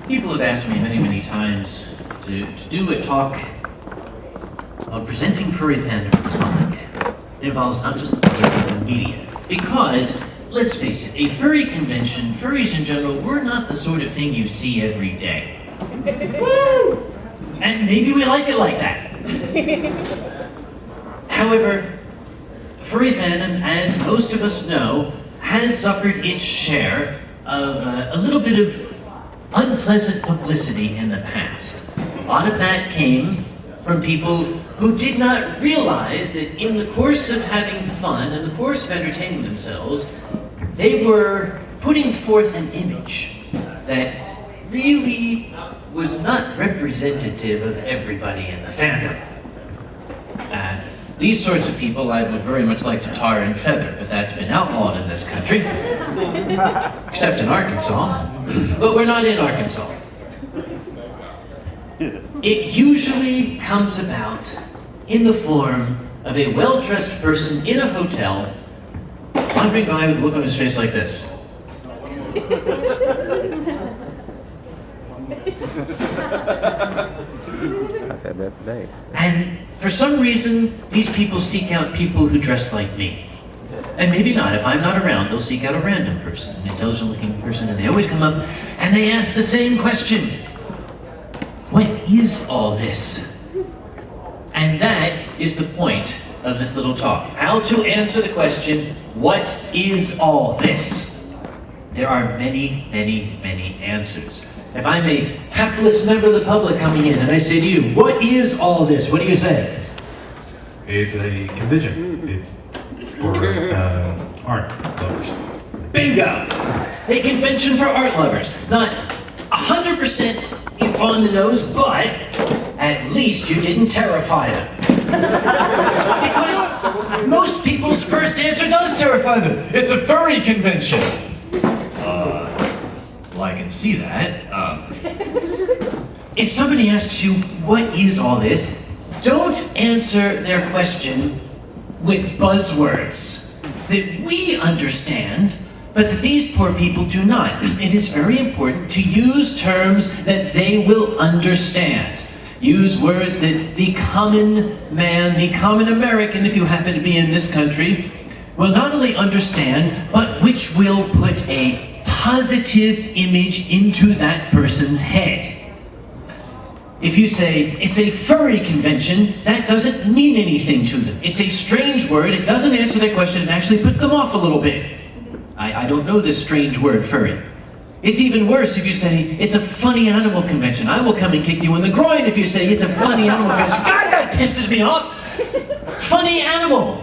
People have asked me many, many times to do a talk about presenting furry fandom to the public. It involves not just the public, but the media. Because, let's face it, a furry convention, furries in general, we're not the sort of thing you see every day. Woo! And maybe we like it like that. However, furry fandom, as most of us know, has suffered its share of a little bit of unpleasant publicity in the past. A lot of that came from people who did not realize that in the course of having fun, in the course of entertaining themselves, they were putting forth an image that really was not representative of everybody in the fandom. These sorts of people I would very much like to tar and feather, but that's been outlawed in this country. Except in Arkansas. But we're not in Arkansas. It usually comes about in the form of a well-dressed person in a hotel wandering by with a look on his face like this. I've had that today. And for some reason, these people seek out people who dress like me. And maybe not. If I'm not around, they'll seek out a random person, an intelligent-looking person, and they always come up and they ask the same question. What is all this? And that is the point of this little talk. How to answer the question, what is all this? There are many, many, many answers. If I'm a hapless member of the public coming in and I say to you, what is all this? What do you say? It's a convention for art lovers. Bingo! A convention for art lovers. Not 100% on the nose, but at least you didn't terrify them. Because most people's first answer does terrify them. It's a furry convention. Well, I can see that. If somebody asks you, what is all this? Don't answer their question with buzzwords that we understand, but that these poor people do not. It is very important to use terms that they will understand. Use words that the common man, the common American, if you happen to be in this country, will not only understand, but which will put a positive image into that person's head. If you say, it's a furry convention, that doesn't mean anything to them. It's a strange word, it doesn't answer their question, it actually puts them off a little bit. I don't know this strange word, furry. It's even worse if you say, it's a funny animal convention. I will come and kick you in the groin if you say, it's a funny animal convention. God, that pisses me off! Funny animal.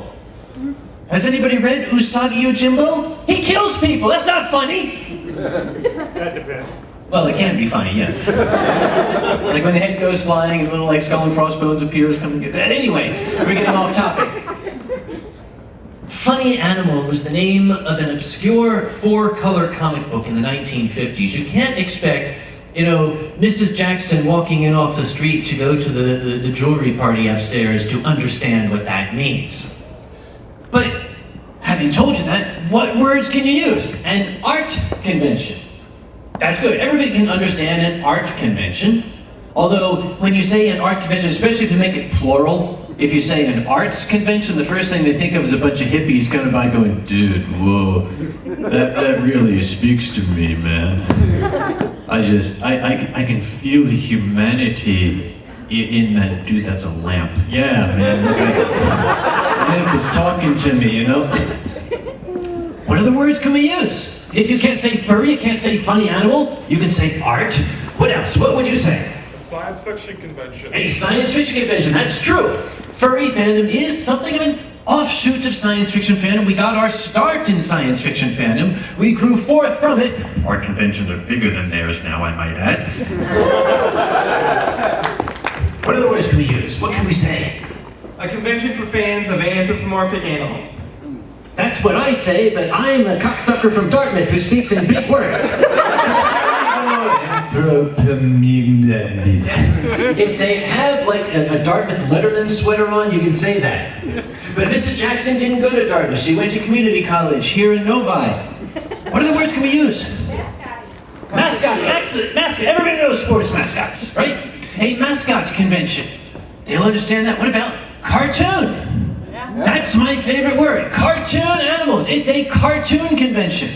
Has anybody read Usagi Yojimbo? He kills people, that's not funny! That depends. Well, it can be funny, yes. Like when the head goes flying and little like skull and crossbones appears, come and get that. Anyway, we're getting off topic. Funny Animal was the name of an obscure 4-color comic book in the 1950s. You can't expect, Mrs. Jackson walking in off the street to go to the jewelry party upstairs to understand what that means. But having told you that, what words can you use? An art convention. That's good. Everybody can understand an art convention. Although, when you say an art convention, especially if you make it plural, if you say an arts convention, the first thing they think of is a bunch of hippies coming by going, dude, whoa, that really speaks to me, man. I can feel the humanity in that, dude, that's a lamp. Yeah, man, look, the lamp is talking to me, What other words can we use? If you can't say furry, you can't say funny animal, you can say art. What else? What would you say? A science fiction convention. A science fiction convention, that's true. Furry fandom is something of an offshoot of science fiction fandom. We got our start in science fiction fandom. We grew forth from it. Our conventions are bigger than theirs now, I might add. What other words can we use? What can we say? A convention for fans of anthropomorphic animals. That's what I say, but I'm a cocksucker from Dartmouth who speaks in big words. If they have like a Dartmouth Letterman sweater on, you can say that. But Mrs. Jackson didn't go to Dartmouth. She went to community college here in Novi. What other words can we use? Mascot. Excellent. Mascot. Everybody sports mascots, right? A mascot convention. They'll understand that. What about cartoon? That's my favorite word. Cartoon animals. It's a cartoon convention.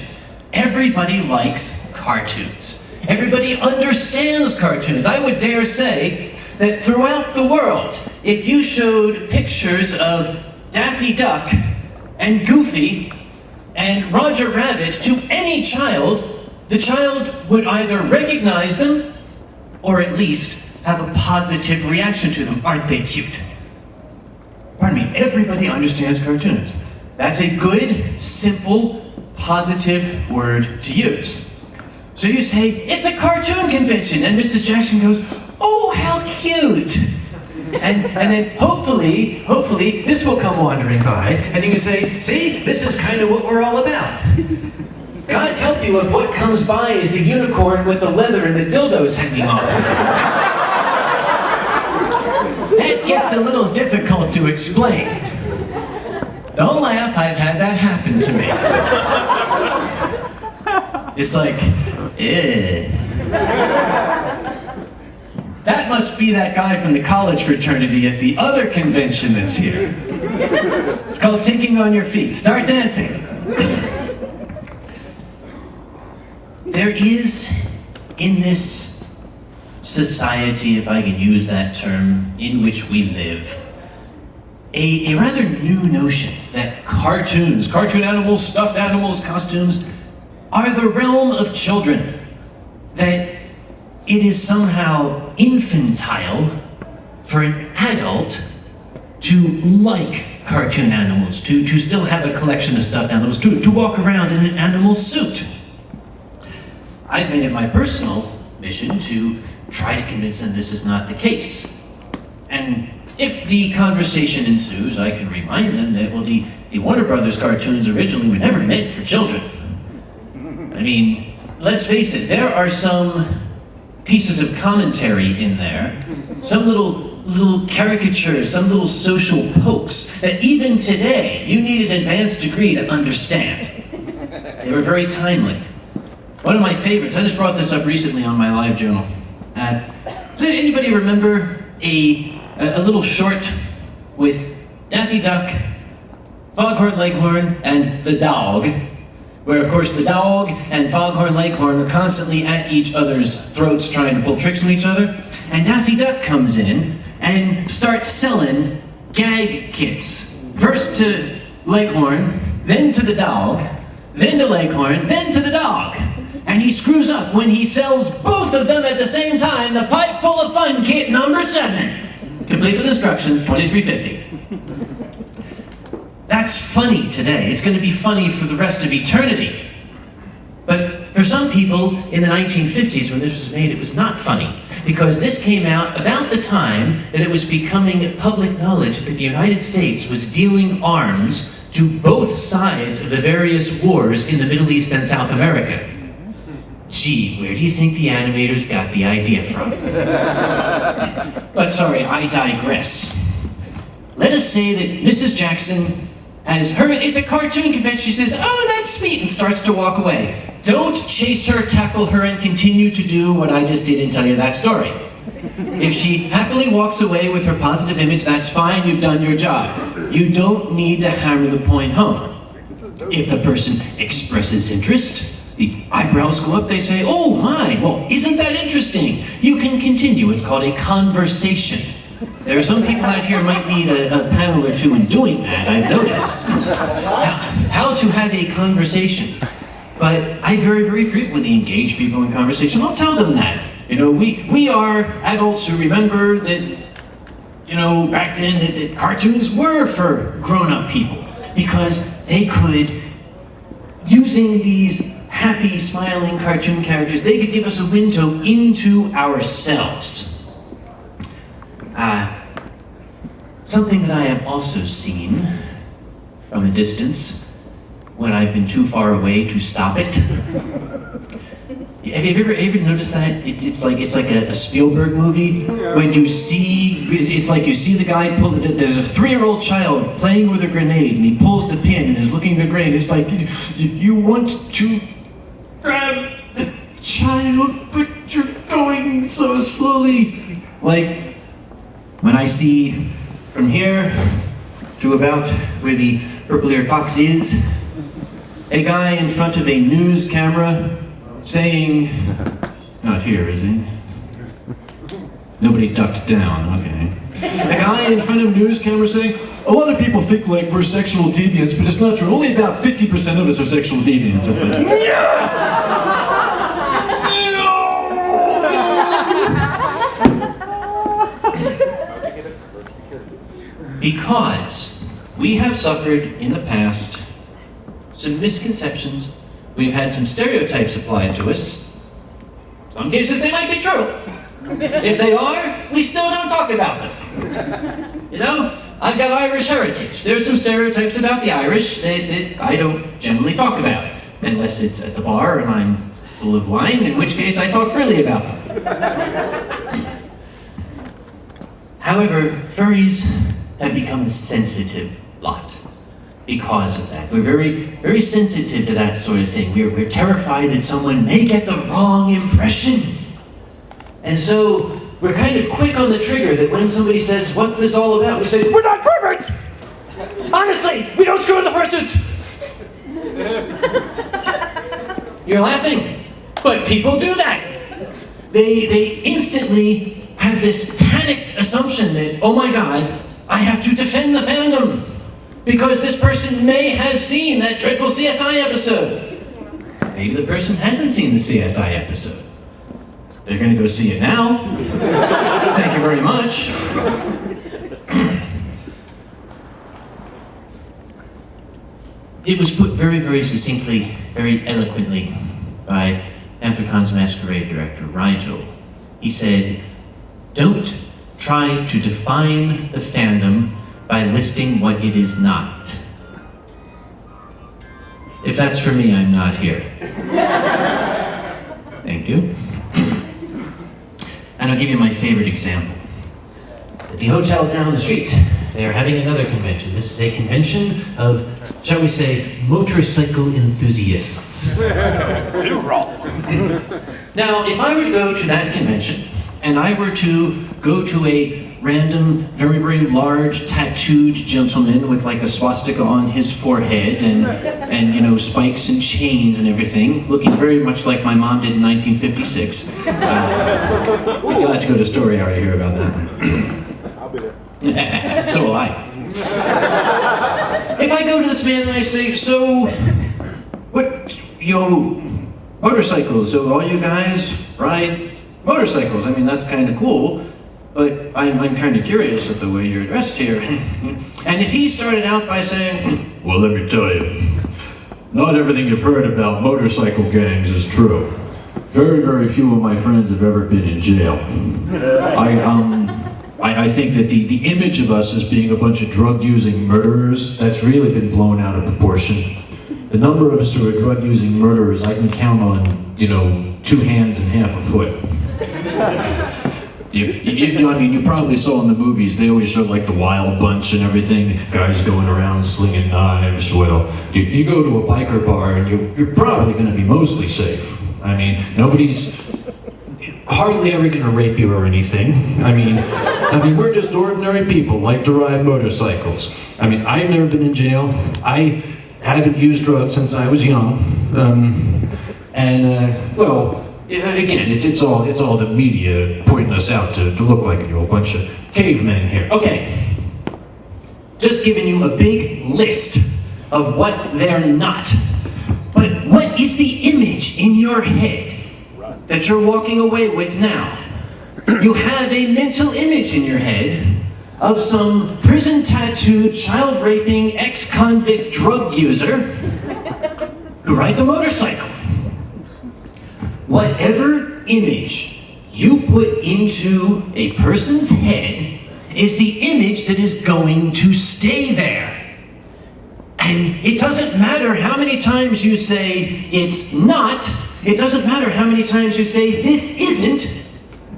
Everybody likes cartoons. Everybody understands cartoons. I would dare say that throughout the world, if you showed pictures of Daffy Duck and Goofy and Roger Rabbit to any child, the child would either recognize them or at least have a positive reaction to them. Aren't they cute? Pardon me, everybody understands cartoons. That's a good, simple, positive word to use. So you say, it's a cartoon convention, and Mrs. Jackson goes, oh, how cute. And then hopefully, this will come wandering by, and you can say, see, this is kind of what we're all about. God help you if what comes by is the unicorn with the leather and the dildos hanging off. That gets a little difficult to explain. Don't laugh, I've had that happen to me. It's like, eh. That must be that guy from the college fraternity at the other convention that's here. It's called Thinking on Your Feet. Start dancing. There is, in this society, if I can use that term, in which we live, a rather new notion that cartoon animals, stuffed animals, costumes, are the realm of children. That it is somehow infantile for an adult to like cartoon animals, to still have a collection of stuffed animals, to walk around in an animal suit. I've made it my personal mission to try to convince them this is not the case. And if the conversation ensues, I can remind them that, well, the Warner Brothers cartoons originally were never meant for children. I mean, let's face it, there are some pieces of commentary in there, some little caricatures, some little social pokes that even today you need an advanced degree to understand. They were very timely. One of my favorites, I just brought this up recently on my live journal. Does anybody remember a little short with Daffy Duck, Foghorn Leghorn, and the dog, where of course the dog and Foghorn Leghorn are constantly at each other's throats trying to pull tricks on each other, and Daffy Duck comes in and starts selling gag kits. First to Leghorn, then to the dog, then to Leghorn, then to the dog. And he screws up when he sells both of them at the same time, the Pipe Full of Fun kit number 7. Complete with instructions, $23.50. That's funny today. It's going to be funny for the rest of eternity. But for some people in the 1950s when this was made, it was not funny. Because this came out about the time that it was becoming public knowledge that the United States was dealing arms to both sides of the various wars in the Middle East and South America. Gee, where do you think the animators got the idea from? But sorry, I digress. Let us say that Mrs. Jackson has heard it's a cartoon convention. She says, oh, that's sweet, and starts to walk away. Don't chase her, tackle her, and continue to do what I just did and tell you that story. If she happily walks away with her positive image, that's fine, you've done your job. You don't need to hammer the point home. If the person expresses interest, the eyebrows go up, they say, oh my, well, isn't that interesting? You can continue, it's called a conversation. There are some people out here who might need a panel or two in doing that, I've noticed. How to have a conversation. But I very, very frequently engage people in conversation. I'll tell them that. You know, we are adults who remember that, you know, back then that cartoons were for grown-up people. Because they could, using these happy, smiling cartoon characters, they could give us a window into ourselves. Something that I have also seen from a distance when I've been too far away to stop it. Have you ever noticed that? It's like a Spielberg movie. When you see, it's like you see the guy pull, there's a 3-year-old child playing with a grenade and he pulls the pin and is looking at the grenade. It's like, you want to grab the child, but you're going moving so slowly. Like, when I see from here to about where the purple-eared fox is, a guy in front of a news camera saying, not here, is he? Nobody ducked down, okay. A guy in front of a news camera saying, a lot of people think like we're sexual deviants, but it's not true. Only about 50% of us are sexual deviants. It's like, because we have suffered in the past some misconceptions, we've had some stereotypes applied to us. Some cases they might be true. If they are, we still don't talk about them. You know, I've got Irish heritage. There's some stereotypes about the Irish that I don't generally talk about, unless it's at the bar and I'm full of wine, in which case I talk freely about them. However, furries have become a sensitive lot because of that. We're very, very sensitive to that sort of thing. We're terrified that someone may get the wrong impression. And so we're kind of quick on the trigger that when somebody says, what's this all about? We say, we're not perverts! Honestly, we don't screw with the persons! You're laughing, but people do that. They instantly have this panicked assumption that, oh my God, I have to defend the fandom because this person may have seen that dreadful CSI episode. Maybe the person hasn't seen the CSI episode. They're gonna go see it now. Thank you very much. It was put very, very succinctly, very eloquently by Anthrocon's Masquerade director, Rigel. He said, don't try to define the fandom by listing what it is not. If that's for me, I'm not here. Thank you. And I'll give you my favorite example. At the hotel down the street, they are having another convention. This is a convention of, shall we say, motorcycle enthusiasts. Now, if I were to go to that convention, and I were to go to a random, very, very large, tattooed gentleman with like a swastika on his forehead and you know, spikes and chains and everything, looking very much like my mom did in 1956. You're glad to go to Story Hour to hear about that. I'll be there. So will I. If I go to this man and I say, so, what, motorcycles, so all you guys ride motorcycles? I mean, that's kind of cool, but I'm kind of curious at the way you're dressed here. And if he started out by saying, well, let me tell you, not everything you've heard about motorcycle gangs is true. Very, very few of my friends have ever been in jail. I think that the image of us as being a bunch of drug-using murderers, that's really been blown out of proportion. The number of us who are drug-using murderers, I can count on, 2 hands and half a foot. I mean, you probably saw in the movies, they always show like the Wild Bunch and everything, guys going around slinging knives. Well, you go to a biker bar and you're probably going to be mostly safe. I mean, nobody's hardly ever going to rape you or anything. I mean, we're just ordinary people, like to ride motorcycles. I mean, I've never been in jail. I haven't used drugs since I was young. Again, it's all the media pointing us out to look like a bunch of cavemen here. Okay, just giving you a big list of what they're not. But what is the image in your head that you're walking away with now? You have a mental image in your head of some prison-tattooed, child-raping, ex-convict drug user who rides a motorcycle. Whatever image you put into a person's head is the image that is going to stay there. And it doesn't matter how many times you say it's not, it doesn't matter how many times you say this isn't,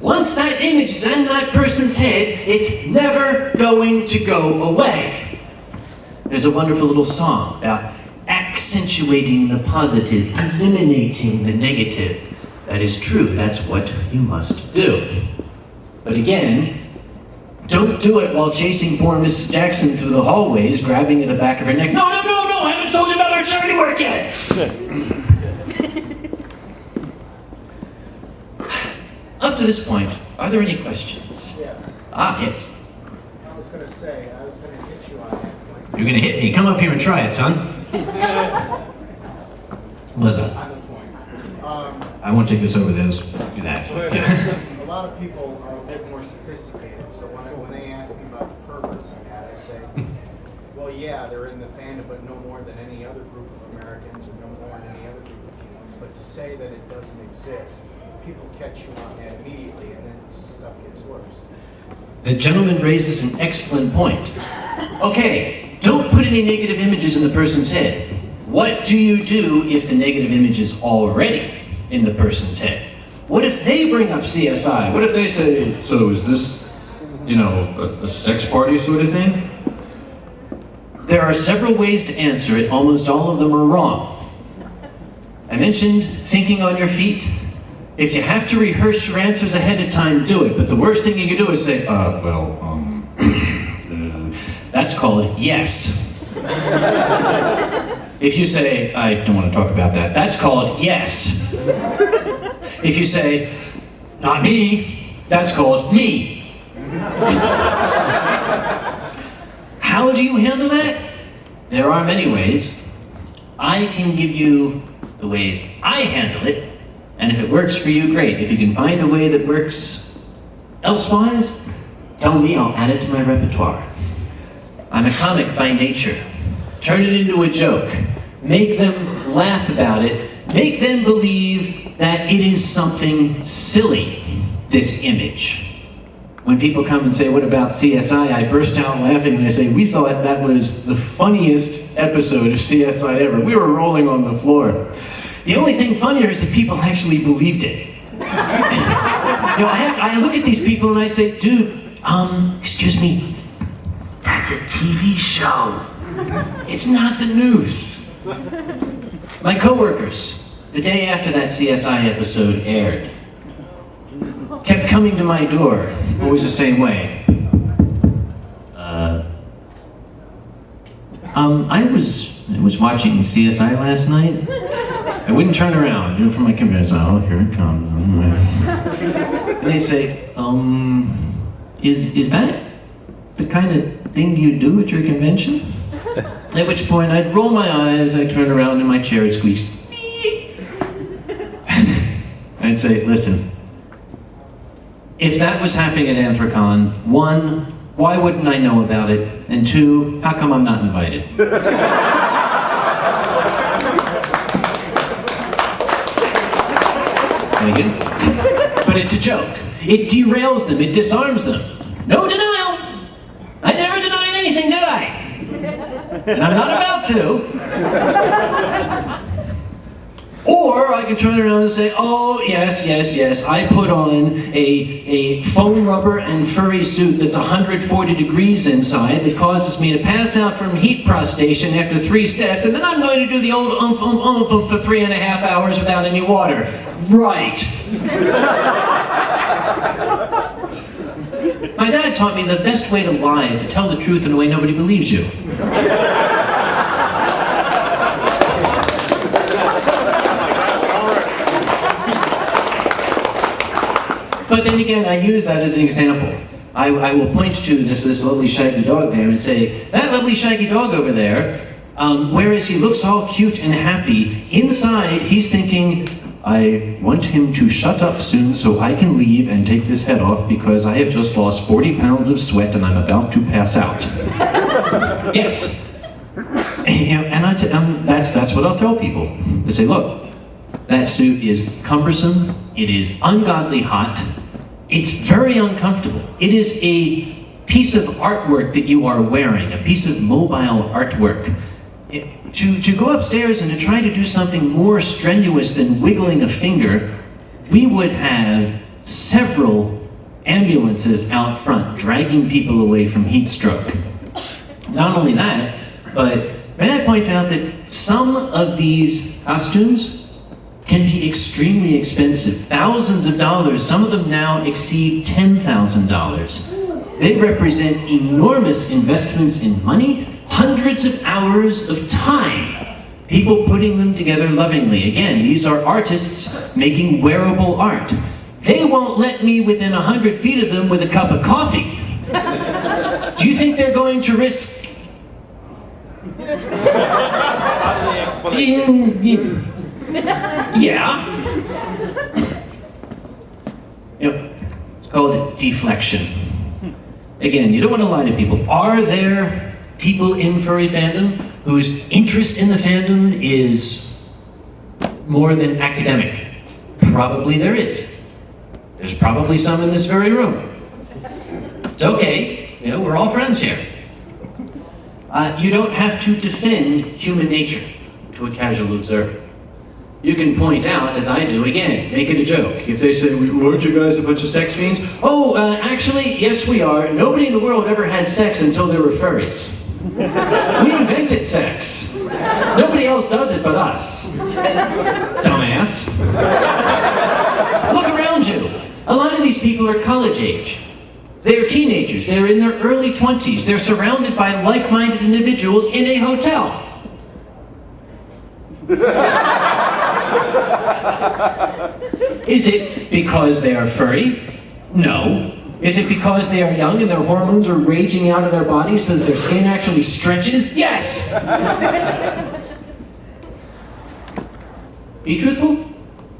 once that image is in that person's head, it's never going to go away. There's a wonderful little song about accentuating the positive, eliminating the negative. That is true, that's what you must do. But again, don't do it while chasing poor Miss Jackson through the hallways, grabbing at the back of her neck. No, I haven't told you about our charity work yet! Up to this point, are there any questions? Yes. Yes. I was going to say, I was going to hit you on that point. You're gonna hit me. Come up here and try it, son. What's up? On the point. I won't take this over those. Do that. A lot of people are a bit more sophisticated, so when they ask me about the perverts and that, I say, well, yeah, they're in the fandom, but no more than any other group of Americans or no more than any other group of humans. But to say that it doesn't exist, people catch you on that immediately, and then stuff gets worse. The gentleman raises an excellent point. Okay, don't put any negative images in the person's head. What do you do if the negative image is already in the person's head? What if they bring up CSI? What if they say, so is this, a sex party sort of thing? There are several ways to answer it. Almost all of them are wrong. I mentioned thinking on your feet. If you have to rehearse your answers ahead of time, do it. But the worst thing you can do is say, that's called yes. If you say, I don't want to talk about that, that's called yes. If you say, not me, that's called me. How do you handle that? There are many ways. I can give you the ways I handle it. And if it works for you, great. If you can find a way that works elsewise, tell me, I'll add it to my repertoire. I'm a comic by nature. Turn it into a joke. Make them laugh about it. Make them believe that it is something silly, this image. When people come and say, what about CSI? I burst out laughing and I say, we thought that was the funniest episode of CSI ever. We were rolling on the floor. The only thing funnier is that people actually believed it. I look at these people and I say, dude, excuse me, that's a TV show. It's not the news. My coworkers, the day after that CSI episode aired, kept coming to my door, always the same way. I was watching CSI last night. I wouldn't turn around, do it for my computer. Oh, here it comes. And they'd say, is that the kind of thing you do at your convention? At which point I'd roll my eyes, I'd turn around in my chair, it squeaks. I'd say, listen, if that was happening at Anthrocon, 1, why wouldn't I know about it? And 2, how come I'm not invited? But it's a joke. It derails them, it disarms them. No denial! I never denied anything, did I? And I'm not about to. Or I can turn around and say, oh, yes, I put on a foam rubber and furry suit that's 140 degrees inside that causes me to pass out from heat prostration after 3 steps, and then I'm going to do the old for 3.5 hours without any water. Right. My dad taught me the best way to lie is to tell the truth in a way nobody believes you. But then again, I use that as an example. I will point to this lovely shaggy dog there and say, that lovely shaggy dog over there, whereas he looks all cute and happy, inside he's thinking, I want him to shut up soon so I can leave and take this head off because I have just lost 40 pounds of sweat and I'm about to pass out. Yes. And that's what I'll tell people. They say, look, that suit is cumbersome, it is ungodly hot, it's very uncomfortable. It is a piece of artwork that you are wearing, a piece of mobile artwork. To go upstairs and to try to do something more strenuous than wiggling a finger, we would have several ambulances out front dragging people away from heat stroke. Not only that, but may I point out that some of these costumes can be extremely expensive, thousands of dollars. Some of them now exceed $10,000. They represent enormous investments in money, hundreds of hours of time. People putting them together lovingly. Again, these are artists making wearable art. They won't let me within 100 feet of them with a cup of coffee. Do you think they're going to risk... Yeah. You know, it's called deflection. Again, you don't want to lie to people. Are there people in furry fandom whose interest in the fandom is more than academic? Probably there is. There's probably some in this very room. It's okay, you know, we're all friends here. You don't have to defend human nature to a casual observer. You can point out, as I do, again, make it a joke. If they say, aren't you guys a bunch of sex fiends? Oh, actually, yes we are. Nobody in the world ever had sex until there were furries. We invented sex. Nobody else does it but us. Dumbass. Look around you. A lot of these people are college age. They're teenagers. They're in their early 20s. They're surrounded by like-minded individuals in a hotel. Is it because they are furry? No. Is it because they are young and their hormones are raging out of their bodies so that their skin actually stretches? Yes! Be truthful.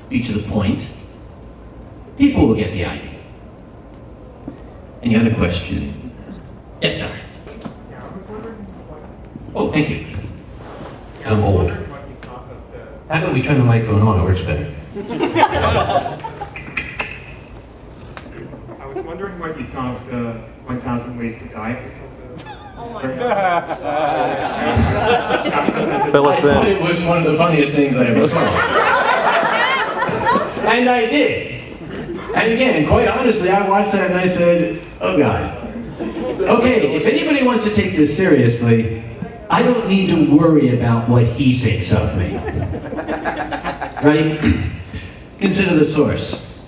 Be to the point. People will get the idea. Any other question? Yes, sir. Yeah, I was wondering Oh, thank you. I I'm was old. wondering what you thought of the. How about we turn the microphone on? It works better. I was wondering what you thought of the 1,000 Ways to Die episode. Oh my God. Fill us I thought in. it was one of the funniest things I ever saw. And I did. And again, quite honestly, I watched that and I said, oh God. Okay, if anybody wants to take this seriously, I don't need to worry about what he thinks of me. Right? Consider the source.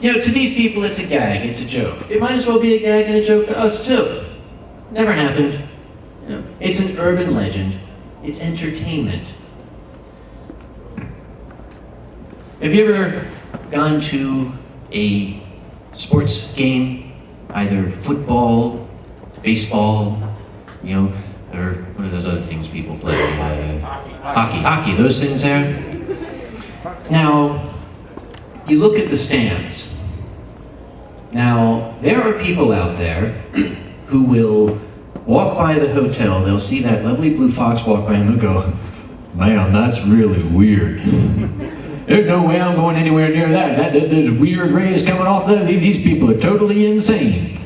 You know, to these people it's a gag, it's a joke. It might as well be a gag and a joke to us too. Never happened. You know, it's an urban legend. It's entertainment. Have you ever gone to a sports game, either football, baseball, you know, or what are those other things people play? Hockey, those things there. Now, you look at the stands. Now, there are people out there who will walk by the hotel, they'll see that lovely blue fox walk by and they'll go, man, that's really weird. There's no way I'm going anywhere near that. There's weird rays coming off there. These people are totally insane.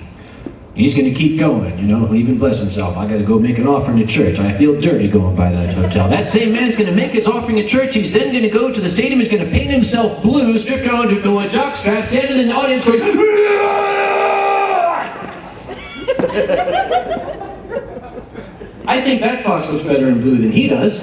He's going to keep going, you know, he'll even bless himself. I got to go make an offering to church. I feel dirty going by that hotel. That same man's going to make his offering at church. He's then going to go to the stadium. He's going to paint himself blue, stripped down to a jockstrap, stand in the audience going, I think that fox looks better in blue than he does.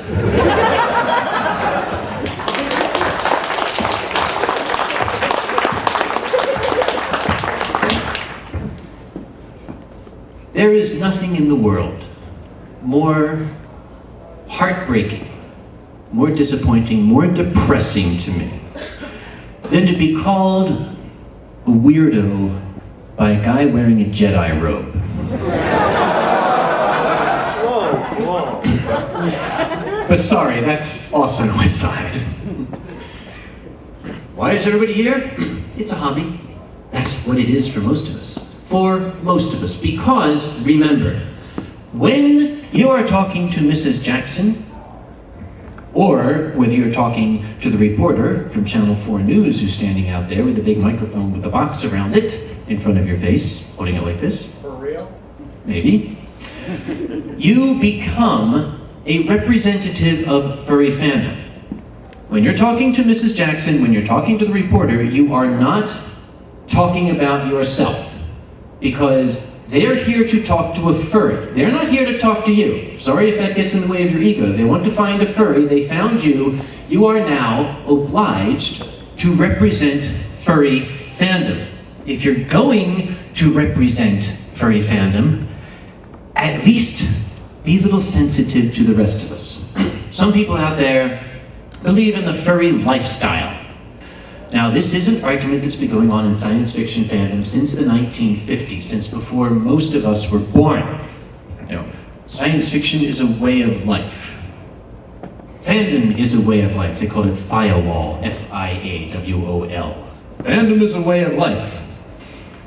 There is nothing in the world more heartbreaking, more disappointing, more depressing to me than to be called a weirdo by a guy wearing a Jedi robe. But sorry, that's also on my side. Why is everybody here? It's a hobby. That's what it is for most of us. For most of us. Because, remember, when you are talking to Mrs. Jackson, or whether you're talking to the reporter from Channel 4 News who's standing out there with a big microphone with a box around it in front of your face, holding it like this. For real? Maybe. You become a representative of furry fandom. When you're talking to Mrs. Jackson, when you're talking to the reporter, you are not talking about yourself. Because they're here to talk to a furry. They're not here to talk to you. Sorry if that gets in the way of your ego. They want to find a furry. They found you. you are now obliged to represent Furry Fandom. If you're going to represent Furry Fandom, at least be a little sensitive to the rest of us. Some people out there believe in the furry lifestyle. Now, this is an argument that's been going on in science fiction fandom since the 1950s, since before most of us were born. You know, science fiction is a way of life. Fandom is a way of life. They call it FIAWOL, F-I-A-W-O-L. Fandom is a way of life.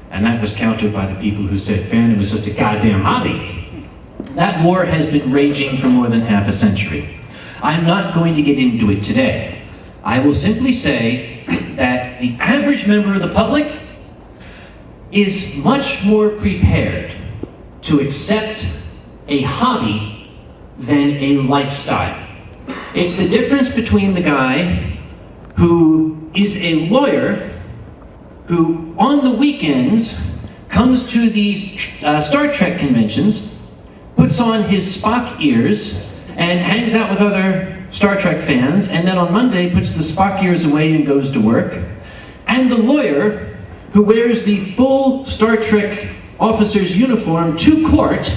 And that was countered by the people who said fandom is just a goddamn hobby. That war has been raging for more than half a century. I'm not going to get into it today. I will simply say that the average member of the public is much more prepared to accept a hobby than a lifestyle. It's the difference between the guy who is a lawyer who on the weekends comes to these Star Trek conventions, puts on his Spock ears, and hangs out with other Star Trek fans, and then on Monday puts the Spock ears away and goes to work. And the lawyer who wears the full Star Trek officer's uniform to court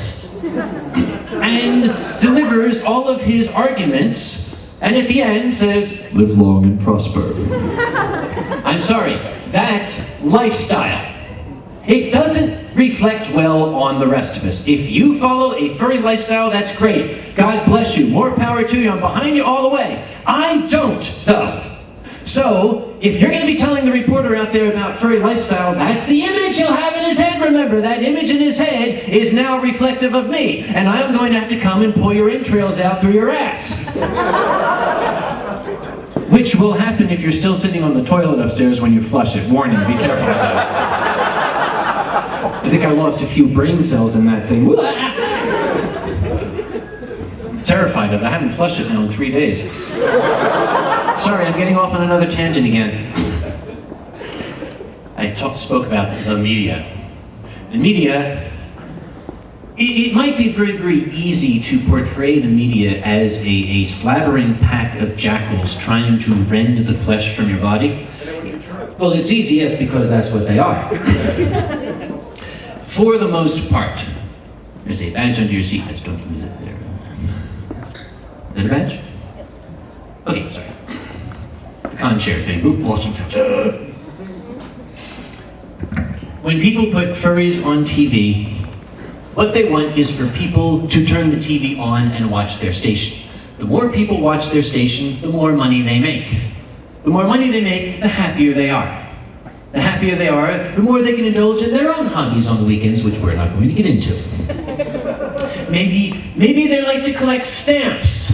and delivers all of his arguments, and at the end says, "Live long and prosper." I'm sorry, that's lifestyle. It doesn't reflect well on the rest of us. If you follow a furry lifestyle, that's great. God bless you. More power to you. I'm behind you all the way. I don't, though. So, if you're going to be telling the reporter out there about furry lifestyle, that's the image he'll have in his head. Remember, that image in his head is now reflective of me, and I'm going to have to come and pull your entrails out through your ass. Which will happen if you're still sitting on the toilet upstairs when you flush it. Warning, be careful of that. I think I lost a few brain cells in that thing. Terrified of it. I haven't flushed it now in 3 days. Sorry, I'm getting off on another tangent again. I spoke about the media. The media, it might be very, very easy to portray the media as a slavering pack of jackals trying to rend the flesh from your body. Well, it's easy, yes, because that's what they are. For the most part. There's a badge under your seat, just don't lose it there. Is that a badge? Okay, sorry. The con chair thing. Oop, lost some touch. When people put furries on TV, what they want is for people to turn the TV on and watch their station. The more people watch their station, the more money they make. The more money they make, the happier they are. The happier they are, the more they can indulge in their own hobbies on the weekends, which we're not going to get into. Maybe they like to collect stamps.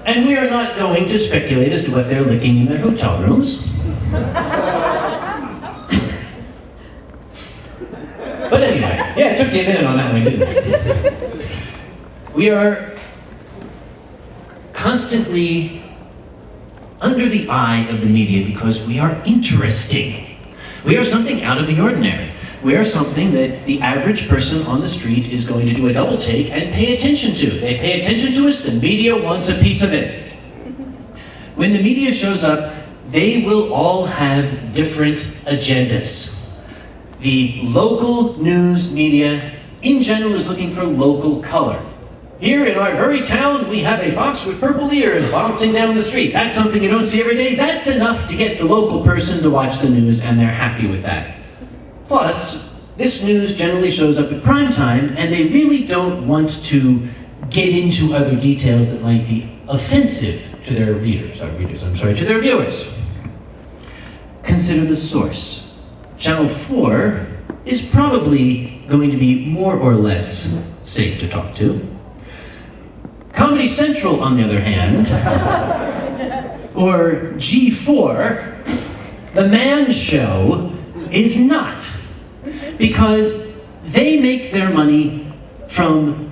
And we are not going to speculate as to what they're licking in their hotel rooms. But anyway, yeah, it took you a minute on that one, didn't it? We are constantly under the eye of the media because we are interesting. We are something out of the ordinary. We are something that the average person on the street is going to do a double take and pay attention to. They pay attention to us, the media wants a piece of it. When the media shows up, they will all have different agendas. The local news media, in general, is looking for local color. Here in our very town, we have a fox with purple ears bouncing down the street. That's something you don't see every day. That's enough to get the local person to watch the news, and they're happy with that. Plus, this news generally shows up at prime time, and they really don't want to get into other details that might be offensive to their to their viewers. Consider the source. Channel 4 is probably going to be more or less safe to talk to. Comedy Central, on the other hand, or G4, the Man Show, is not. Because they make their money from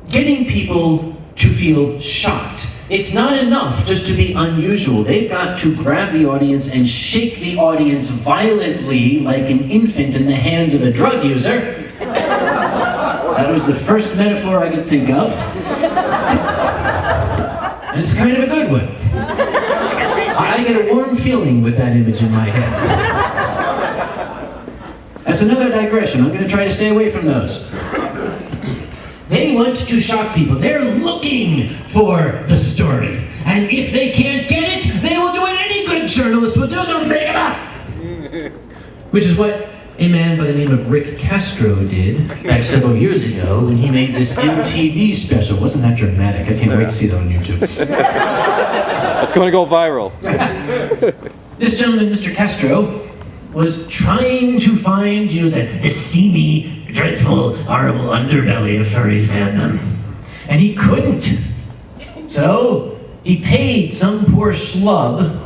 getting people to feel shocked. It's not enough just to be unusual. They've got to grab the audience and shake the audience violently like an infant in the hands of a drug user. That was the first metaphor I could think of. And it's kind of a good one. I get a warm feeling with that image in my head. That's another digression. I'm going to try to stay away from those. They want to shock people. They're looking for the story. And if they can't get it, they will do what any good journalist will do. They'll make it up. Which is what a man by the name of Rick Castro did back several years ago when he made this MTV special. Wasn't that dramatic? I can't wait to see that on YouTube. It's going to go viral. This gentleman, Mr. Castro, was trying to find the seamy, dreadful, horrible underbelly of furry fandom. And he couldn't. So he paid some poor schlub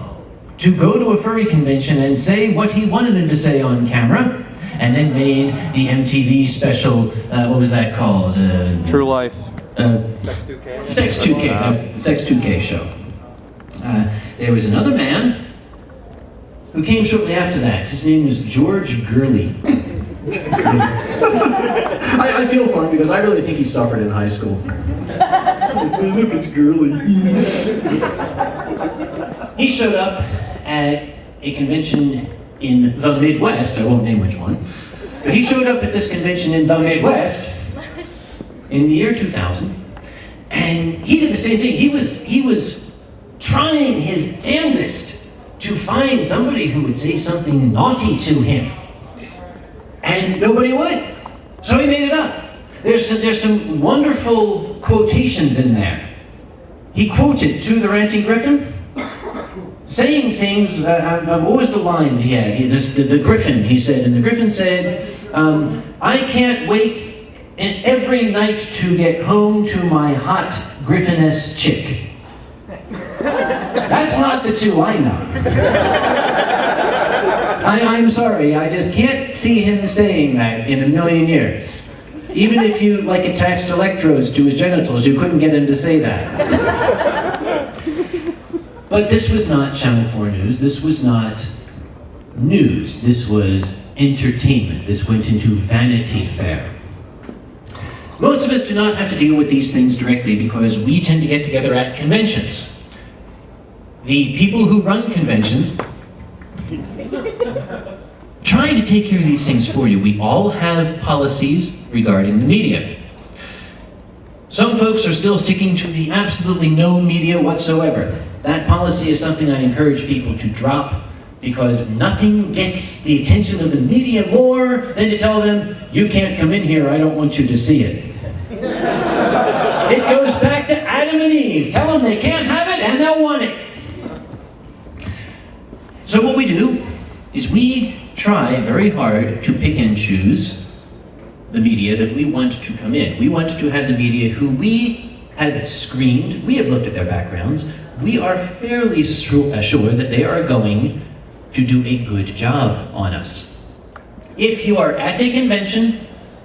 to go to a furry convention and say what he wanted him to say on camera, and then made the MTV special, what was that called? True Life. Sex 2K, Sex 2K show. There was another man who came shortly after that. His name was George Gurley. I feel for him because I really think he suffered in high school. Look, it's Gurley. He showed up at a convention in the Midwest. I won't name which one. But he showed up at this convention in the Midwest in the year 2000. And he did the same thing. He was trying his damnedest to find somebody who would say something naughty to him. And nobody would. So he made it up. There's some wonderful quotations in there. He quoted to the Ranting Griffin, saying things, what was the line that he had? The Griffin, he said, and the Griffin said, I can't wait every night to get home to my hot Griffiness chick. That's not the two I know. I'm sorry, I just can't see him saying that in a million years. Even if you attached electrodes to his genitals, you couldn't get him to say that. But this was not Channel 4 News, this was not news, this was entertainment. This went into Vanity Fair. Most of us do not have to deal with these things directly because we tend to get together at conventions. The people who run conventions try to take care of these things for you. We all have policies regarding the media. Some folks are still sticking to the absolutely no media whatsoever. That policy is something I encourage people to drop because nothing gets the attention of the media more than to tell them, you can't come in here, I don't want you to see it. It goes back to Adam and Eve. Tell them they can't have it and they'll want it. So what we do is we try very hard to pick and choose the media that we want to come in. We want to have the media who we have screened, we have looked at their backgrounds, we are fairly sure that they are going to do a good job on us. If you are at a convention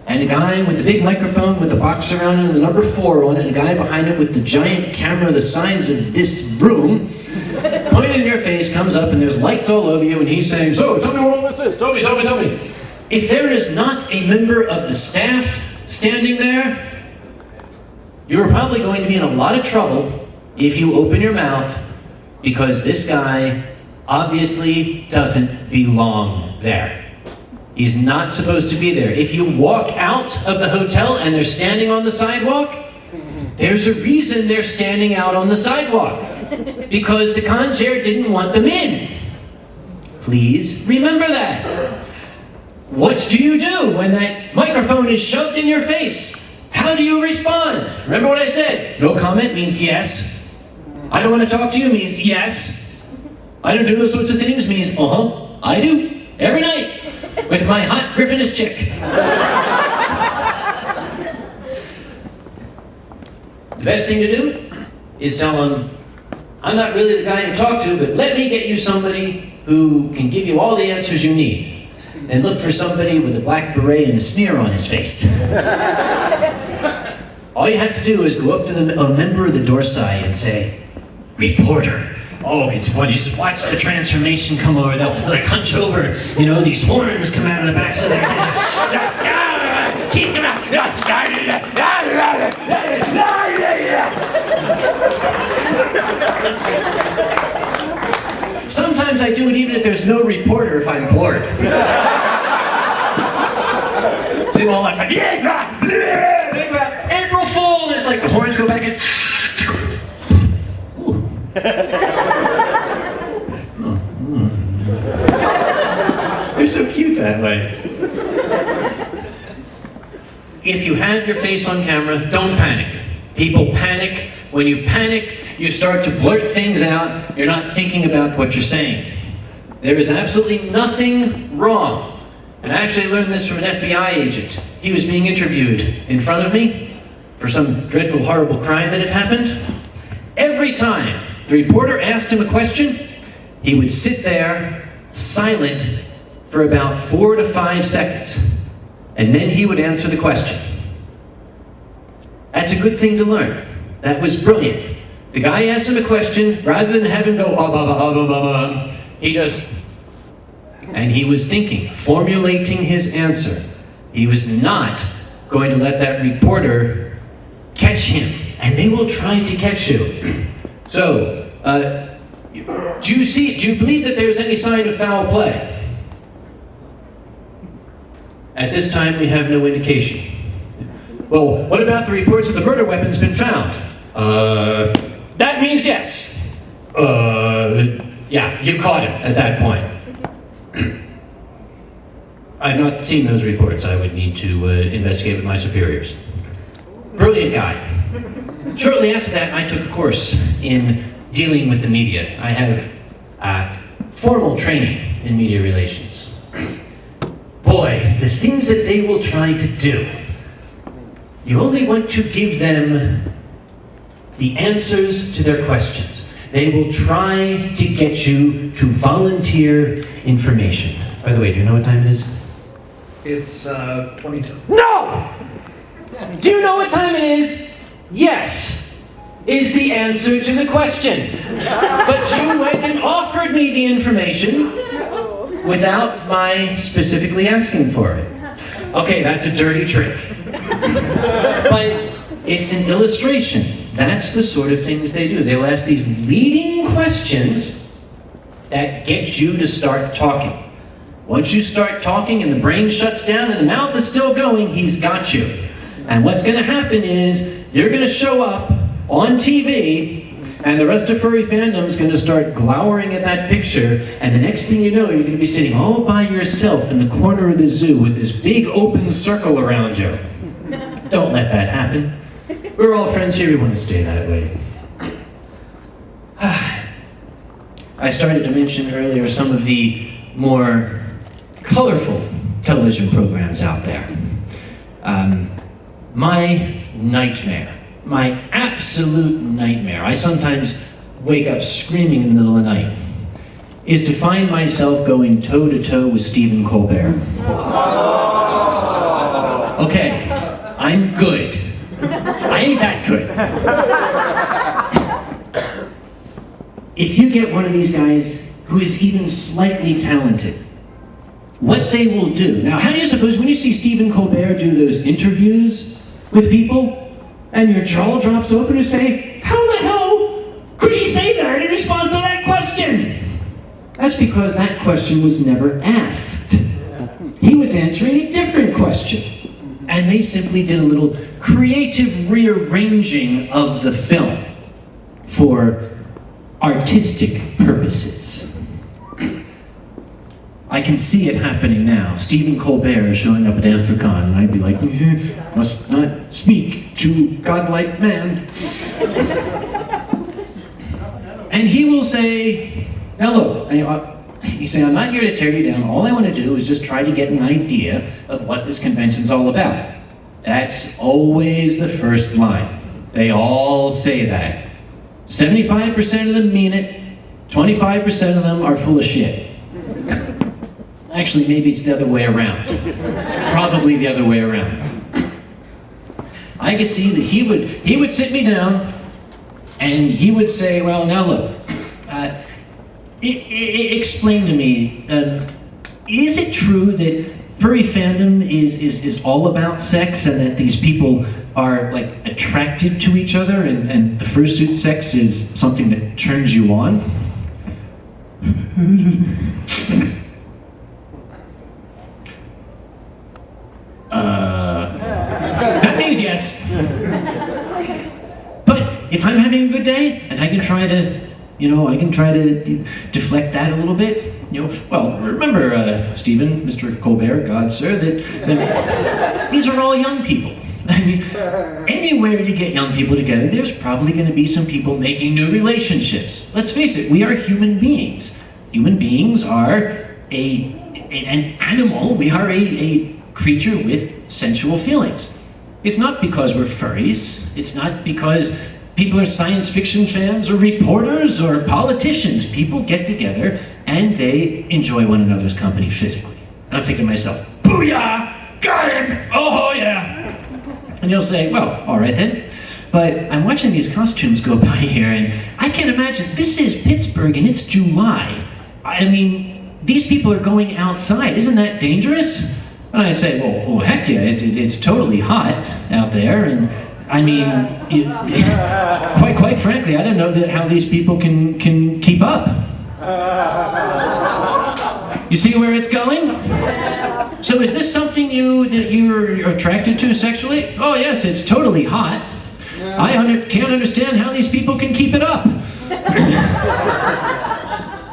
and a guy with the big microphone with the box around it and the number 4 on it, and a guy behind it with the giant camera the size of this room, pointing in your face, comes up and there's lights all over you and he's saying, so, tell me what all this is, tell me. If there is not a member of the staff standing there, you're probably going to be in a lot of trouble if you open your mouth because this guy obviously doesn't belong there. He's not supposed to be there. If you walk out of the hotel and they're standing on the sidewalk, there's a reason they're standing out on the sidewalk. Because the concierge didn't want them in. Please remember that. What do you do when that microphone is shoved in your face? How do you respond? Remember what I said? No comment means yes. I don't want to talk to you means yes. I don't do those sorts of things means I do. Every night. With my hot Griffiness chick. The best thing to do is tell them, I'm not really the guy to talk to, but let me get you somebody who can give you all the answers you need. And look for somebody with a black beret and a sneer on his face. All you have to do is go up to a member of the Dorsai and say, reporter. Oh, it's funny. Just watch the transformation come over. They'll hunch over. These horns come out of the backs of their heads. Teeth come out. Sometimes I do it even if there's no reporter if I'm bored. See them all left, like, April Fool! And it's like the horns go back and... They're so cute that way. If you have your face on camera, don't panic. People panic. When you panic, you start to blurt things out. You're not thinking about what you're saying. There is absolutely nothing wrong. And I actually learned this from an FBI agent. He was being interviewed in front of me for some dreadful, horrible crime that had happened. Every time the reporter asked him a question, he would sit there, silent, for about 4 to 5 seconds. And then he would answer the question. That's a good thing to learn. That was brilliant. The guy asked him a question, rather than have him go, he just, and he was thinking, formulating his answer. He was not going to let that reporter catch him, and they will try to catch you. So, do you believe that there's any sign of foul play? At this time, we have no indication. Well, what about the reports that the murder weapon's been found? That means yes. Yeah, you caught him at that point. I've not seen those reports. I would need to investigate with my superiors. Brilliant guy. Shortly after that, I took a course in dealing with the media. I have formal training in media relations. Boy, the things that they will try to do. You only want to give them the answers to their questions. They will try to get you to volunteer information. By the way, do you know what time it is? It's 22. No! Do you know what time it is? Yes, is the answer to the question. But you went and offered me the information without my specifically asking for it. Okay, that's a dirty trick. But it's an illustration. That's the sort of things they do. They'll ask these leading questions that get you to start talking. Once you start talking and the brain shuts down and the mouth is still going, he's got you. And what's going to happen is you're going to show up on TV and the rest of Furry Fandom is going to start glowering at that picture, and the next thing you know, you're going to be sitting all by yourself in the corner of the zoo with this big open circle around you. Don't let that happen. We're all friends here, we want to stay that way. I started to mention earlier some of the more colorful television programs out there. My nightmare, my absolute nightmare, I sometimes wake up screaming in the middle of the night, is to find myself going toe-to-toe with Stephen Colbert. Okay, I'm good. I ain't that good. If you get one of these guys who is even slightly talented, what they will do. Now, how do you suppose when you see Stephen Colbert do those interviews with people, and your jaw drops open to say, how the hell could he say that in response to that question? That's because that question was never asked. He was answering a different question. And they simply did a little creative rearranging of the film for artistic purposes. I can see it happening now. Stephen Colbert is showing up at Anthrocon, and I'd be like, must not speak to godlike man. And he will say, now look, he say, I'm not here to tear you down. All I want to do is just try to get an idea of what this convention's all about. That's always the first line. They all say that. 75% of them mean it, 25% of them are full of shit. Actually, maybe it's the other way around. Probably the other way around. I could see that he would sit me down and he would say, well, now look, explain to me, is it true that Furry Fandom is all about sex and that these people are like attracted to each other and the fursuit sex is something that turns you on? That means yes. But if I'm having a good day, and I can try to, deflect that a little bit, well, remember, Stephen, Mr. Colbert, God, sir, that these are all young people. I mean, anywhere you get young people together, there's probably going to be some people making new relationships. Let's face it, we are human beings. Human beings are an animal. We are a creature with sensual feelings. It's not because we're furries. It's not because people are science fiction fans or reporters or politicians. People get together and they enjoy one another's company physically. And I'm thinking to myself, booyah! Got him! Oh yeah! And you'll say, well, all right then. But I'm watching these costumes go by here and I can't imagine, this is Pittsburgh and it's July. I mean, these people are going outside. Isn't that dangerous? And I say, well heck yeah, it's totally hot out there. And I mean, quite frankly, I don't know how these people can keep up. You see where it's going? So is this something that you're attracted to sexually? Oh yes, it's totally hot. I can't understand how these people can keep it up.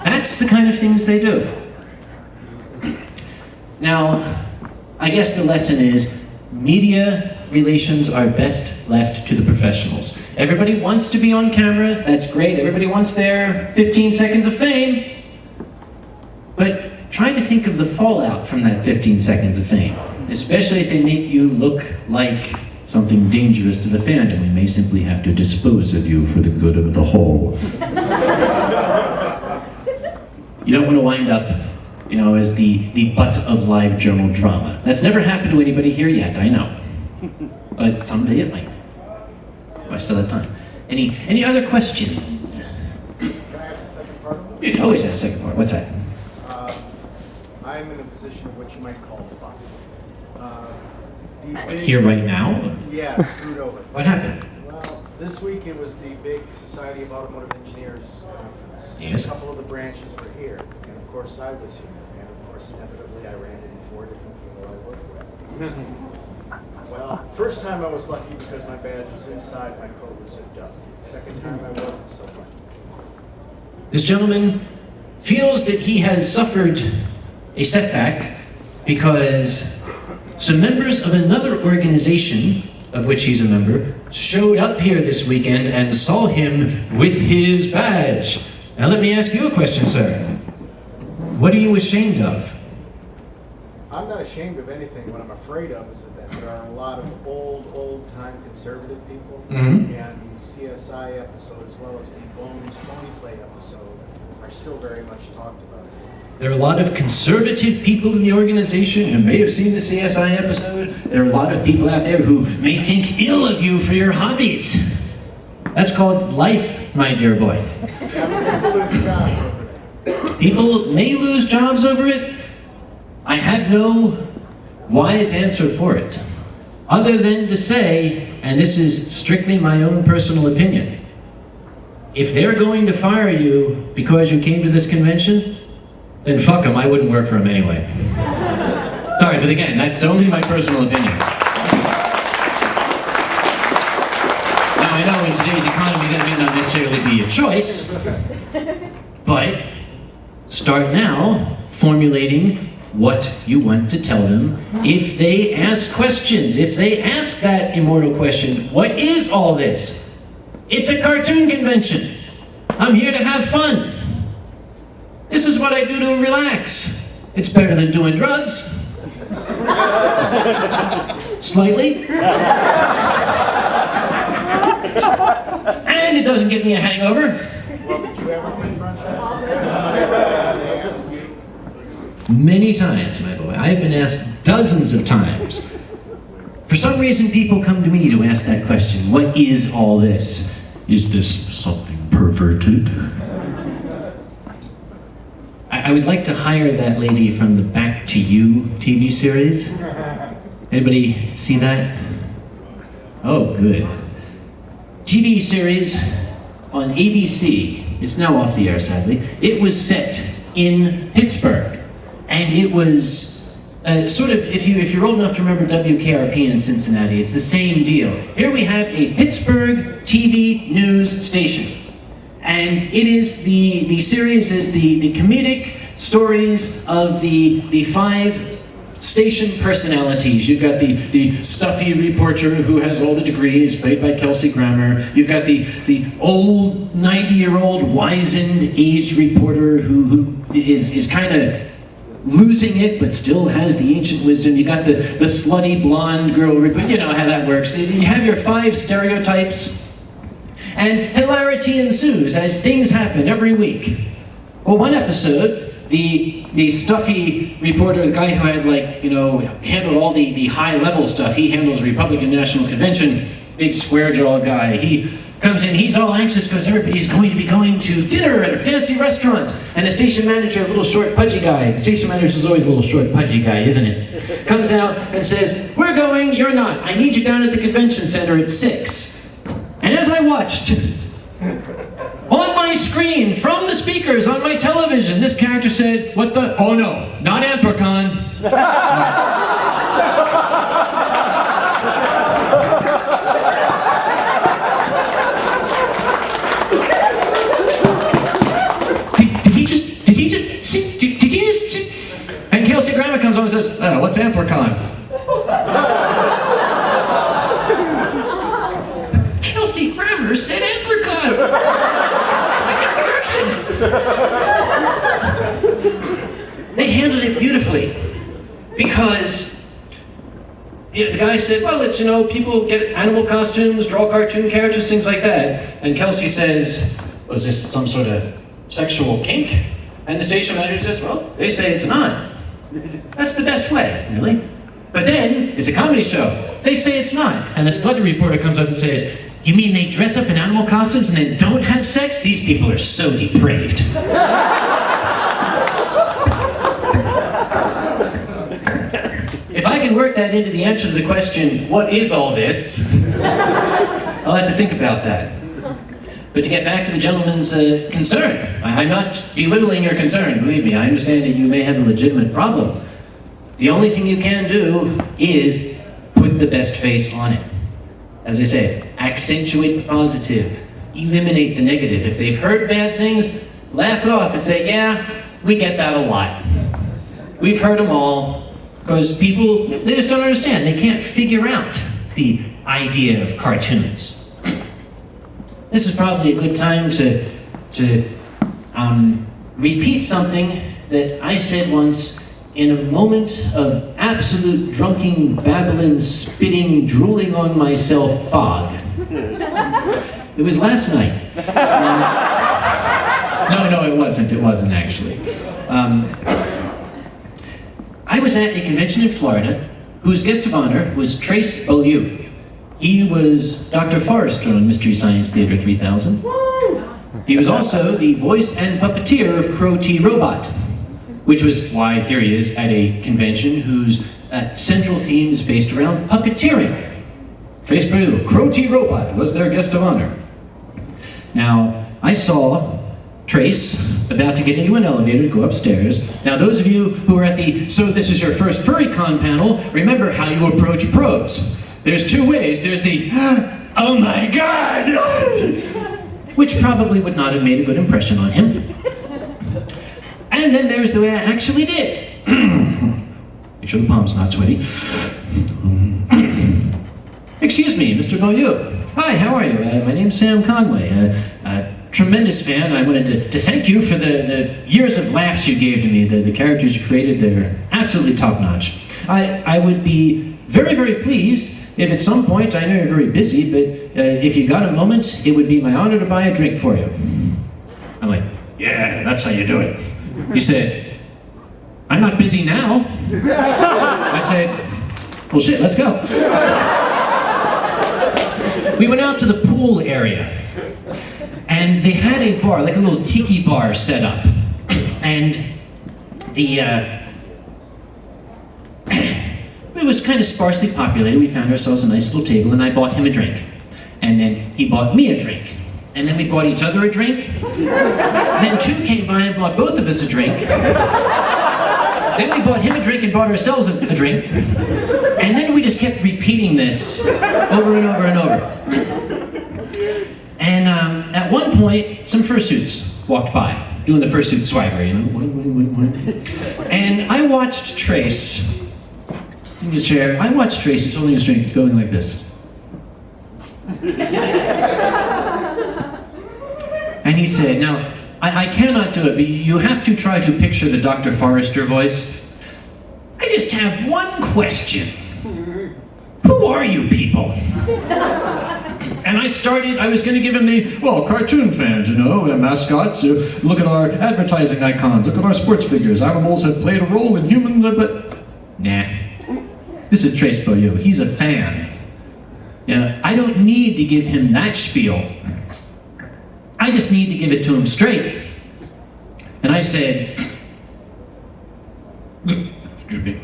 That's the kind of things they do. Now, I guess the lesson is, media relations are best left to the professionals. Everybody wants to be on camera, that's great. Everybody wants their 15 seconds of fame. But try to think of the fallout from that 15 seconds of fame. Especially if they make you look like something dangerous to the fandom. We may simply have to dispose of you for the good of the whole. You don't want to wind up, as the butt of live journal drama. That's never happened to anybody here yet, I know. But someday it might. Oh, I still have time. Any other questions? Can I ask the second part of it? You can always ask the second part. What's that? I'm in a position of what you might call fuck. Here right now? Yeah, screwed over. What happened? Well, this week it was the big Society of Automotive Engineers conference. Yes. A couple of the branches were here, and of course I was here, and of course inevitably I ran into 4 different people I worked with. Well, first time I was lucky because my badge was inside, my coat was zipped up. Second time I wasn't so lucky. This gentleman feels that he has suffered a setback because some members of another organization, of which he's a member, showed up here this weekend and saw him with his badge. Now let me ask you a question, sir. What are you ashamed of? I'm not ashamed of anything. What I'm afraid of is that there are a lot of old-time conservative people, Mhm. and the CSI episode as well as the Bones Pony Play episode are still very much talked about. There are a lot of conservative people in the organization who may have seen the CSI episode. There are a lot of people out there who may think ill of you for your hobbies. That's called life, my dear boy. People may lose jobs over it. I have no wise answer for it, other than to say, and this is strictly my own personal opinion, if they're going to fire you because you came to this convention, then fuck them, I wouldn't work for them anyway. Sorry, but again, that's only my personal opinion. Now I know in today's economy that may not necessarily be a choice, but start now formulating what you want to tell them if they ask questions. If they ask that immortal question, what is all this? It's a cartoon convention. I'm here to have fun. This is what I do to relax. It's better than doing drugs. Slightly. And it doesn't give me a hangover. Well, did you ever confront that? They asked you. Many times, my boy. I've been asked dozens of times. For some reason, people come to me to ask that question. What is all this? Is this something perverted? I would like to hire that lady from the Back to You TV series. Anybody see that? Oh, good. TV series on ABC it's now off the air sadly, it was set in Pittsburgh. And it was sort of, if you're old enough to remember WKRP in Cincinnati, it's the same deal. Here we have a Pittsburgh TV news station. And it is, the series is the comedic stories of the 5 station personalities. You've got the stuffy reporter who has all the degrees, played by Kelsey Grammer. You've got the old 90-year-old wizened aged reporter who is kind of losing it but still has the ancient wisdom. You got the slutty blonde girl, but you know how that works. You have your 5 stereotypes, and hilarity ensues as things happen every week. Well, one episode, the stuffy reporter, the guy who had, like, you know, handled all the high-level stuff, he handles Republican National Convention, big square-jawed guy. He comes in, he's all anxious because everybody's going to be going to dinner at a fancy restaurant. And the station manager, a little short, pudgy guy, the station manager is always a little short, pudgy guy, isn't it? Comes out and says, "We're going, you're not. I need you down at the convention center at 6. And as I watched, on my screen, from the speakers on my television, this character said, "What the? Oh no, not Anthrocon." Did he just? And Kelsey Grammer comes on and says, "What's Anthrocon?" Kelsey Grammer said Anthrocon. They handled it beautifully because the guy said, "Well, it's, you know, people get animal costumes, draw cartoon characters, things like that." And Kelsey says, "Was this some sort of sexual kink?" And the station manager says, "Well, they say it's not." That's the best way, really. But then, it's a comedy show. They say it's not. And the slutty reporter comes up and says, "You mean they dress up in animal costumes and then don't have sex? These people are so depraved." If I can work that into the answer to the question, what is all this? I'll have to think about that. But to get back to the gentleman's concern, I'm not belittling your concern, believe me. I understand that you may have a legitimate problem. The only thing you can do is put the best face on it. As I say, accentuate the positive, eliminate the negative. If they've heard bad things, laugh it off and say, "Yeah, we get that a lot. We've heard them all." Because people, they just don't understand. They can't figure out the idea of cartoons. This is probably a good time to repeat something that I said once in a moment of absolute drunken, babbling, spitting, drooling on myself fog. It was last night. No, it wasn't. It wasn't actually. I was at a convention in Florida whose guest of honor was Trace Beaulieu. He was Dr. Forrester on Mystery Science Theater 3000. He was also the voice and puppeteer of Crow T. Robot, which was why here he is at a convention whose central theme is based around puppeteering. Trace Beaulieu, Crow T. Robot, was their guest of honor. Now, I saw Trace about to get into an elevator to go upstairs. Now, those of you who are at the "So This Is Your First FurryCon" panel, remember how you approach pros. There's 2 ways. There's the, "Oh my God!" which probably would not have made a good impression on him. And then there's the way I actually did. Make sure the palm's not sweaty. "Excuse me, Mr. Beaulieu. Hi, how are you? My name's Sam Conway. Tremendous fan. I wanted to thank you for the years of laughs you gave to me. The characters you created, they're absolutely top-notch. I would be very, very pleased if at some point, I know you're very busy, but if you got a moment, it would be my honor to buy a drink for you." I'm like, "Yeah, that's how you do it." He said, "I'm not busy now." I said, "Well, shit, let's go." We went out to the pool area, and they had a bar, like a little tiki bar set up. And it was kind of sparsely populated. We found ourselves a nice little table, and I bought him a drink. And then he bought me a drink. and then we bought each other a drink. Then 2 came by and bought both of us a drink. Then we bought him a drink and bought ourselves a drink. And then we just kept repeating this over and over and over. And at one point, some fursuits walked by, doing the fursuit swagger, you know? And I watched Trace, in his chair, I watched Trace, he's holding his drink, going like this. And he said, now, I cannot do it, but you have to try to picture the Dr. Forrester voice. I just have one question. Who are you people? And I was going to give him the, well, cartoon fans, you know, mascots, look at our advertising icons, look at our sports figures, animals have played a role in human, but nah. This is Trace Boyo, he's a fan. Yeah, I don't need to give him that spiel. I just need to give it to him straight. And I said, excuse me.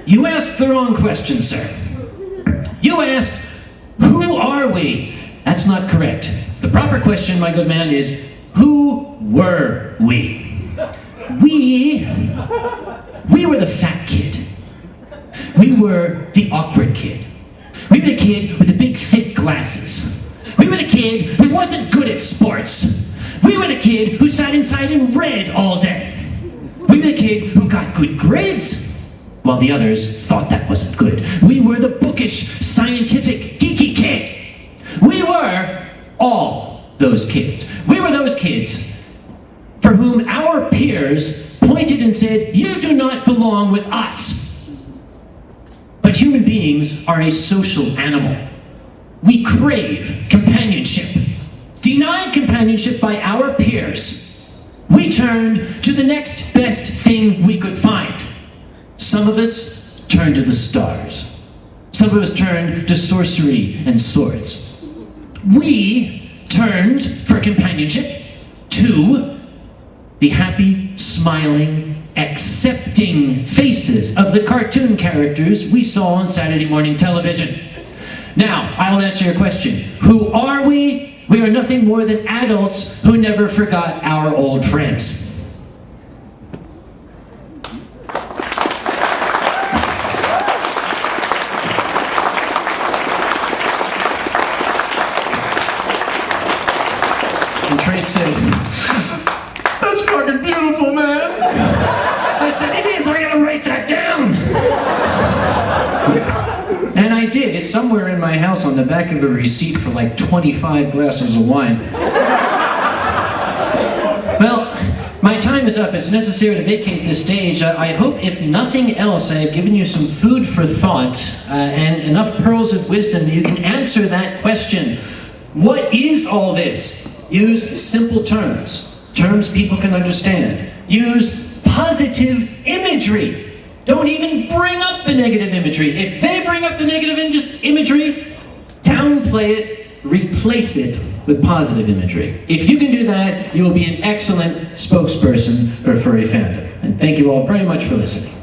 You asked the wrong question, sir. You asked, who are we? That's not correct. The proper question, my good man, is, who were we? We were the fat kid. We were the awkward kid. We were the kid with the big thick glasses. We were the kid who wasn't good at sports. We were the kid who sat inside and read all day. We were the kid who got good grades, while the others thought that wasn't good. We were the bookish, scientific, geeky kid. We were all those kids. We were those kids for whom our peers pointed and said, you do not belong with us. But human beings are a social animal. We crave companionship. Denied companionship by our peers, we turned to the next best thing we could find. Some of us turned to the stars. Some of us turned to sorcery and swords. We turned for companionship to the happy, smiling, accepting faces of the cartoon characters we saw on Saturday morning television. Now, I will answer your question. Who are we? We are nothing more than adults who never forgot our old friends. And Trace said, that's fucking beautiful, man. I said, it is, I gotta write that down. And I did. It's somewhere in my house on the back of a receipt for like 25 glasses of wine. Well, my time is up. It's necessary to vacate the stage. I hope, if nothing else, I have given you some food for thought and enough pearls of wisdom that you can answer that question. What is all this? Use simple terms. Terms people can understand. Use positive imagery. Don't even bring up the negative imagery. If they bring up the negative imagery, downplay it, replace it with positive imagery. If you can do that, you will be an excellent spokesperson for Furry Fandom. And thank you all very much for listening.